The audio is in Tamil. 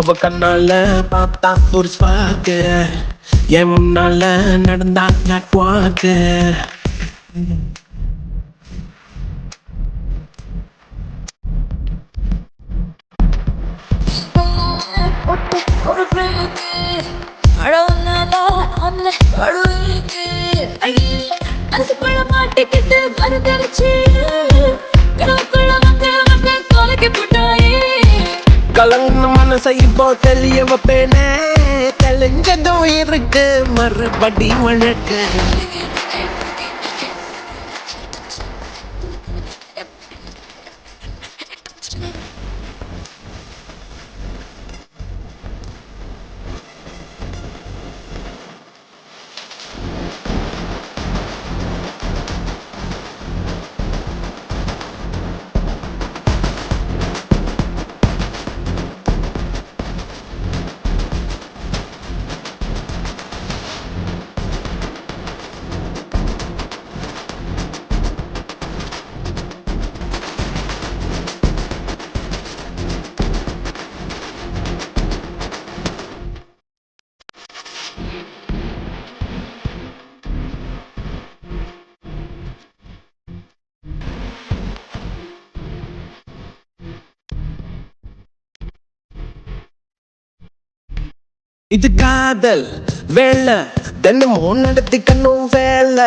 அவ கண்ணால பார்த்தா ஒரு ஸ்பார்க்கு, என் முன்னால நடந்தா கேட் வாக்கு. ஒரு பிரேக்கு அழகுனால அந்த அழுகுக்கு மனசுக்குள்ள மாட்டிக்கிட்டு மறுதளிச்சு கனவுக்குள்ள வந்து தொலைக்க போட்டாயே. கலங்கின மனசை இப்போ தெளிய வைப்பேனே, தெளிஞ்சதும் இருக்கு மறுபடி வழக்கு. இது காதல் வேலை, தினமும் நடத்தி கண்ணும் வேலை.